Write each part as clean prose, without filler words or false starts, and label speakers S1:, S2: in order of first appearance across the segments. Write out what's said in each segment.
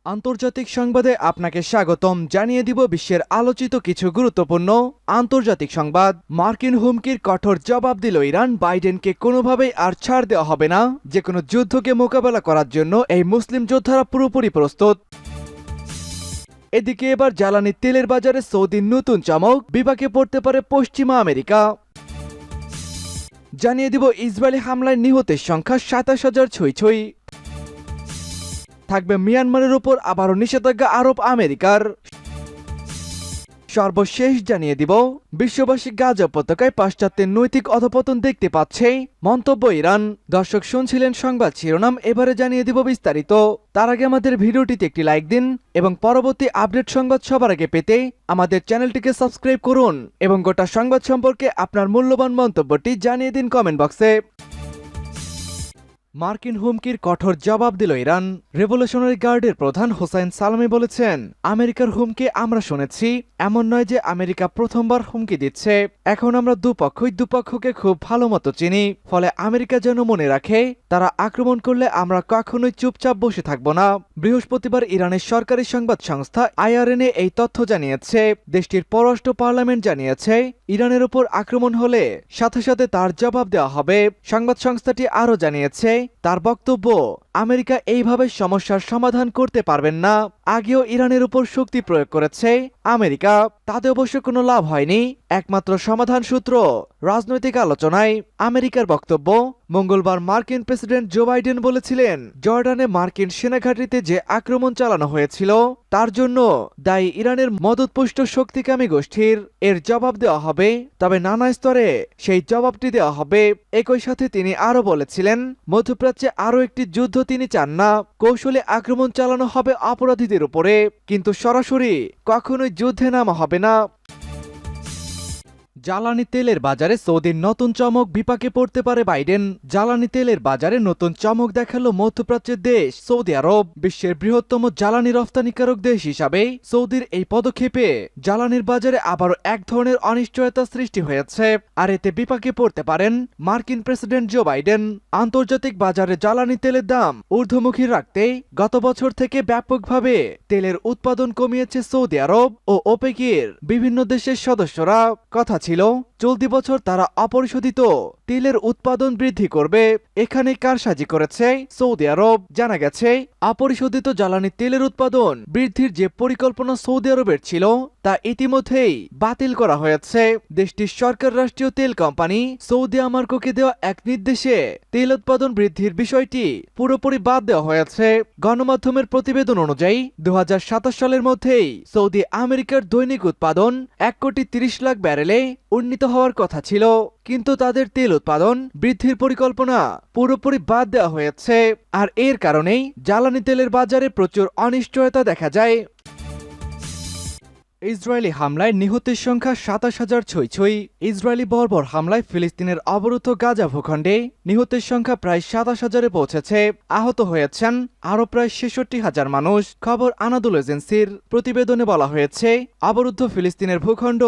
S1: আন্তর্জাতিক সংবাদে আপনাকে স্বাগতম। জানিয়ে দিব বিশ্বের আলোচিত কিছু গুরুত্বপূর্ণ আন্তর্জাতিক সংবাদ। মার্কিন হুমকির কঠোর জবাব দিল ইরান। বাইডেনকে কোনোভাবেই আর ছাড় দেওয়া হবে না। যে কোনো যুদ্ধকে মোকাবেলা করার জন্য এই মুসলিম যোদ্ধারা পুরোপুরি প্রস্তুত। এদিকে এবার জ্বালানি তেলের বাজারে সৌদির নতুন চমক, বিপাকে পড়তে পারে পশ্চিমা আমেরিকা। জানিয়ে দিব ইসরায়েলি হামলায় নিহতের সংখ্যা ২৭,০০০ ছুঁই। থাকবে মিয়ানমারের উপর আবারও নিষেধাজ্ঞা আরোপ আমেরিকার। সর্বশেষ জানিয়ে দিব বিশ্ববাসী গাজা উপত্যকায় পাশ্চাত্যের নৈতিক অধপতন দেখতে পাচ্ছে, মন্তব্য ইরান। দর্শক, শুনছিলেন সংবাদ শিরোনাম, এবারে জানিয়ে দিব বিস্তারিত। তার আগে আমাদের ভিডিওটিতে একটি লাইক দিন এবং পরবর্তী আপডেট সংবাদ সবার আগে পেতে আমাদের চ্যানেলটিকে সাবস্ক্রাইব করুন এবং গোটা সংবাদ সম্পর্কে আপনার মূল্যবান মন্তব্যটি জানিয়ে দিন কমেন্ট বক্সে। মার্কিন হুমকির কঠোর জবাব দিল ইরান। রেভলিউশনারি গার্ডের প্রধান হোসাইন সালামি বলেছেন, আমেরিকার হুমকি আমরা শুনেছি, এমন নয় যে আমেরিকা প্রথমবার হুমকি দিচ্ছে। এখন আমরা দুপক্ষকে খুব ভালো মতো চিনি, ফলে আমেরিকা যেন মনে রাখে তারা আক্রমণ করলে আমরা কখনোই চুপচাপ বসে থাকব না। বৃহস্পতিবার ইরানের সরকারি সংবাদ সংস্থা IRNA এই তথ্য জানিয়েছে। দেশটির পররাষ্ট্র পার্লামেন্ট জানিয়েছে, ইরানের উপর আক্রমণ হলে সাথে সাথে তার জবাব দেওয়া হবে। সংবাদ সংস্থাটি আরও জানিয়েছে, তার বক্তব্য, আমেরিকা এইভাবে সমস্যার সমাধান করতে পারবেন না। আগেও ইরানের উপর শক্তি প্রয়োগ করেছে আমেরিকা, তাতে অবশ্য কোনো লাভ হয়নি। একমাত্র সমাধান সূত্র রাজনৈতিক আলোচনায়। আমেরিকার বক্তব্য, মঙ্গলবার মার্কিন প্রেসিডেন্ট জো বাইডেন বলেছিলেন, জর্ডানে মার্কিন সেনাঘাঁটিতে যে আক্রমণ চালানো হয়েছিল তার জন্য দায়ী ইরানের মদতপুষ্ট শক্তিকামী গোষ্ঠীর। এর জবাব দেওয়া হবে, তবে নানা স্তরে সেই জবাবটি দেওয়া হবে। একই সাথে তিনি আরও বলেছিলেন, মধ্যপ্রাচ্যে আরও একটি যুদ্ধ তিনি চান না। কৌশলে আক্রমণ চালানো হবে অপরাধীদের উপরে, কিন্তু সরাসরি কখনোই যুদ্ধে নামা হবে না। জ্বালানি তেলের বাজারে সৌদির নতুন চমক, বিপাকে পড়তে পারে বাইডেন। জ্বালানি তেলের বাজারে নতুন চমক দেখালো মধ্যপ্রাচ্যের দেশ সৌদি আরব। বিশ্বের বৃহত্তম জ্বালানি রফতানিকারক দেশ হিসাবে সৌদির এই পদক্ষেপে জ্বালানির বাজারে আবারও এক ধরনের অনিশ্চয়তা সৃষ্টি হয়েছে, আর এতে বিপাকে পড়তে পারেন মার্কিন প্রেসিডেন্ট জো বাইডেন। আন্তর্জাতিক বাজারে জ্বালানি তেলের দাম ঊর্ধ্বমুখী রাখতে গত বছর থেকে ব্যাপকভাবে তেলের উৎপাদন কমিয়েছে সৌদি আরব ও ওপেকের বিভিন্ন দেশের সদস্যরা। কথা ছিল, চলতি বছর তারা অপরিশোধিত তেলের উৎপাদন বৃদ্ধি করবে। এখানে কারসাজি করেছে সৌদি আরব। জানা গেছে, অপরিশোধিত জ্বালানি তেলের উৎপাদন বৃদ্ধির যে পরিকল্পনা সৌদি আরবের ছিল তা ইতিমধ্যেই বাতিল করা হয়েছে। দেশটির সরকার রাষ্ট্রীয় তেল কোম্পানি সৌদি আমারকোকে দেওয়া এক নির্দেশে তেল উৎপাদন বৃদ্ধির বিষয়টি পুরোপুরি বাদ দেওয়া হয়েছে। গণমাধ্যমের প্রতিবেদন অনুযায়ী ২০২৭ সালের মধ্যেই সৌদি আমেরিকার দৈনিক উৎপাদন ১,৩০,০০,০০০ ব্যারেলে উন্নীত হওয়ার কথা ছিল, কিন্তু তাদের তেল উৎপাদন বৃদ্ধির পরিকল্পনা পুরোপুরি বাদ দেওয়া হয়েছে। আর এর কারণেই জ্বালানি তেলের বাজারে প্রচুর অনিশ্চয়তা দেখা যায়। ইসরায়েলি হামলায় নিহতের সংখ্যা ২৭,০০০ ছুঁই। ইসরায়েলি বর্বর হামলায় ফিলিস্তিনের অবরুদ্ধ গাজা ভূখণ্ডে নিহতের সংখ্যা প্রায় ২৭,০০০-এ পৌঁছেছে। আহত হয়েছেন আরও প্রায় ৬৬,০০০ মানুষ। খবর আনাদুল এজেন্সির প্রতিবেদনে বলা হয়েছে, অবরুদ্ধ ফিলিস্তিনের ভূখণ্ড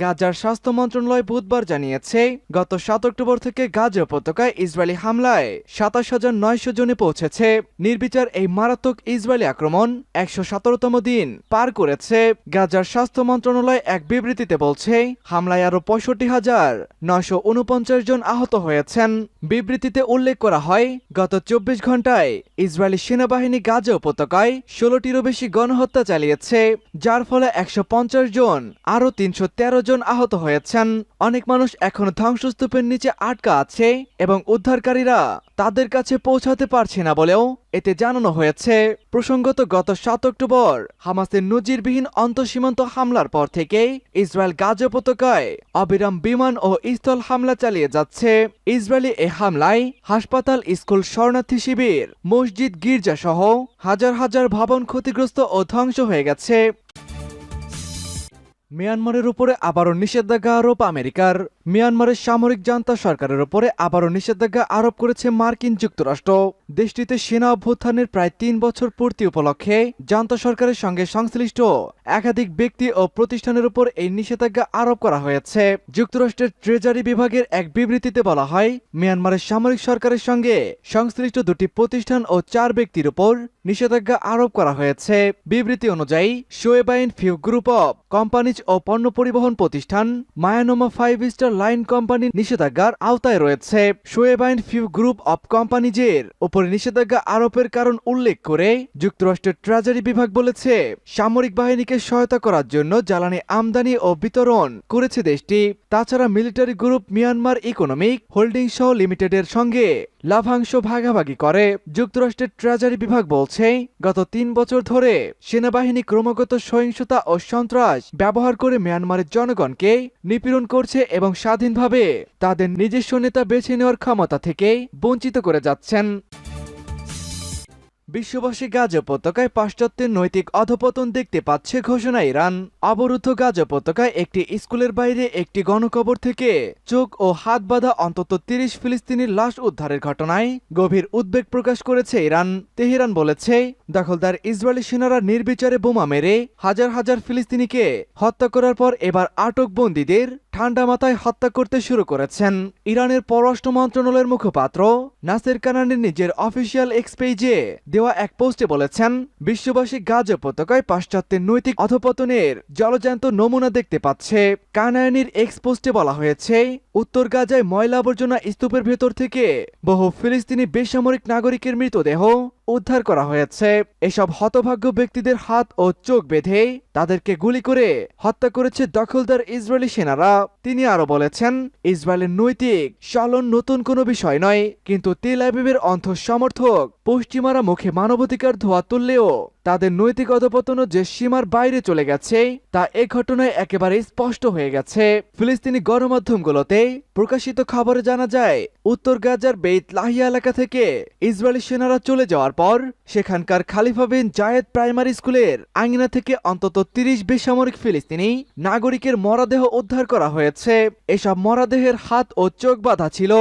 S1: গাজার স্বাস্থ্য মন্ত্রণালয় বুধবার জানিয়েছে, গত ৭ অক্টোবর থেকে গাজা উপত্যকায় ইসরায়েলি হামলায় ২৭,৯০০ জনে পৌঁছেছে। নির্বিচার এই মারাত্মক ইসরায়েলি আক্রমণ ১১৭তম দিন পার করেছে। গাজার স্বাস্থ্য মন্ত্রণালয় এক বিবৃতিতে বলছে, হামলায় আরও ৬৫,৯৪৯ জন আহত হয়েছেন। বিবৃতিতে উল্লেখ করা হয়, গত ২৪ ঘন্টায় ইসরায়েলি সেনাবাহিনী গাজা উপত্যকায় ১৬টিরও বেশি গণহত্যা চালিয়েছে, যার ফলে ১৫০ জন আরও ৩১৩ জন আহত হয়েছেন। অনেক মানুষ এখনো ধ্বংসস্তূপের নিচে আটকা আছে এবং উদ্ধারকারীরা তাদের কাছে পৌঁছাতে পারছে না বলেও এতে জানানো হয়েছে। প্রসঙ্গত, গত ৭ অক্টোবর হামাসের নজিরবিহীন আন্তঃসীমান্ত হামলার পর থেকে ইসরায়েল গাজা উপত্যকায় অবিরাম বিমান ও স্থল হামলা চালিয়ে যাচ্ছে। ইসরায়েলি এই হামলায় হাসপাতাল, স্কুল, শরণার্থী শিবির, মসজিদ, গির্জা সহ হাজার হাজার ভবন ক্ষতিগ্রস্ত ও ধ্বংস হয়ে গেছে। মিয়ানমারের উপরে আবারও নিষেধাজ্ঞা আরোপ আমেরিকার। মিয়ানমারের সামরিক জান্তা সরকারের উপরে আবারও নিষেধাজ্ঞা আরোপ করেছে মার্কিন যুক্তরাষ্ট্র। দেশটিতে সেনা অভ্যুত্থানের প্রায় 3 বছর পূর্তি উপলক্ষে জান্তা সরকারের সঙ্গে সংশ্লিষ্ট একাধিক ব্যক্তি ও প্রতিষ্ঠানের উপর এই নিষেধাজ্ঞা আরোপ করা হয়েছে। যুক্তরাষ্ট্রের ট্রেজারি বিভাগের এক বিবৃতিতে বলা হয়, মিয়ানমারের সামরিক সরকারের সঙ্গে সংশ্লিষ্ট 2টি প্রতিষ্ঠান ও 4 ব্যক্তির উপর নিষেধাজ্ঞা আরোপ করা হয়েছে। বিবৃতি অনুযায়ী শোয়েবাইন ফিউ গ্রুপ অব কোম্পানিজ ও পণ্য পরিবহন প্রতিষ্ঠান মায়ানোমা 5 স্টার লাইন কোম্পানি নিষেধাজ্ঞার আওতায় রয়েছে। শোয়েবাইন ফিউ গ্রুপ অব কোম্পানিজের উপর নিষেধাজ্ঞা আরোপের কারণ উল্লেখ করে যুক্তরাষ্ট্রের ট্রেজারি বিভাগ বলেছে, সামরিক বাহিনীকে সহায়তা করার জন্য জ্বালানি আমদানি ও বিতরণ করেছে দেশটি। তাছাড়া military group Myanmar economic holding সহ লিমিটেডের সঙ্গে লাভাংশ ভাগাভাগি করে। যুক্তরাষ্ট্রের ট্রেজারি বিভাগ বলছে, গত 3 বছর ধরে সেনাবাহিনী ক্রমাগত সহিংসতা ও সন্ত্রাস ব্যবহার করে মিয়ানমারের জনগণকে নিপীড়ন করছে এবং স্বাধীনভাবে তাদের নিজস্ব নেতা বেছে নেওয়ার ক্ষমতা থেকে বঞ্চিত করে যাচ্ছেন। বিশ্ববাসী গাজা উপত্যকায় পাশ্চাত্যের নৈতিক অধপতন দেখতে পাচ্ছে ঘোষণা ইরান। অবরুদ্ধ গাজা উপত্যকায় একটি স্কুলের বাইরে একটি গণকবর থেকে চোখ ও হাত বাঁধা অন্তত 30 ফিলিস্তিনির লাশ উদ্ধারের ঘটনায় গভীর উদ্বেগ প্রকাশ করেছে ইরান। তেহরান বলেছে, দখলদার ইসরায়েলি সেনারা নির্বিচারে বোমা মেরে হাজার হাজার ফিলিস্তিনিকে হত্যা করার পর এবার আটক বন্দীদের ঠান্ডা মাথায় হত্যা করতে শুরু করেছেন। ইরানের পররাষ্ট্র মন্ত্রণালয়ের মুখপাত্র নাসের কানানি নিজের অফিসিয়াল এক্স পেজে দেওয়া এক পোস্টে বলেছেন, বিশ্ববাসী গাজা উপত্যকায় পাশ্চাত্যের নৈতিক অধপতনের জলজ্যান্ত নমুনা দেখতে পাচ্ছে। কানানির এক্স পোস্টে বলা হয়েছে, উত্তর গাজায় ময়লা আবর্জনা স্তূপের ভেতর থেকে বহু ফিলিস্তিনি বেসামরিক নাগরিকের মৃতদেহ উদ্ধার করা হয়েছে। এসব হতভাগ্য ব্যক্তিদের হাত ও চোখ বেঁধে তাদেরকে গুলি করে হত্যা করেছে দখলদার ইসরায়েলি সেনারা। তিনি আরো বলেছেন, ইসরায়েলের নৈতিক চলন নতুন কোনো বিষয় নয়, কিন্তু তেল আবিবের অন্ধ সমর্থক পশ্চিমারা মুখে মানবাধিকার ধোয়া তুললেও তাদের নৈতিক অধপতনও যে সীমার বাইরে চলে গেছে তা এ ঘটনায় একেবারে স্পষ্ট হয়ে গেছে। ফিলিস্তিনি গণমাধ্যমগুলোতে প্রকাশিত খবরে জানা যায়, উত্তর গাজার বেইত লাহিয়া এলাকা থেকে ইসরায়েলি সেনারা চলে যাওয়ার পর সেখানকার খালিফা বিন জায়েদ প্রাইমারি স্কুলের আঙিনা থেকে অন্তত 30 বেসামরিক ফিলিস্তিনি নাগরিকের মরদেহ উদ্ধার করা হয়েছে। এসব মরদেহের হাত ও চোখ বাঁধা ছিল।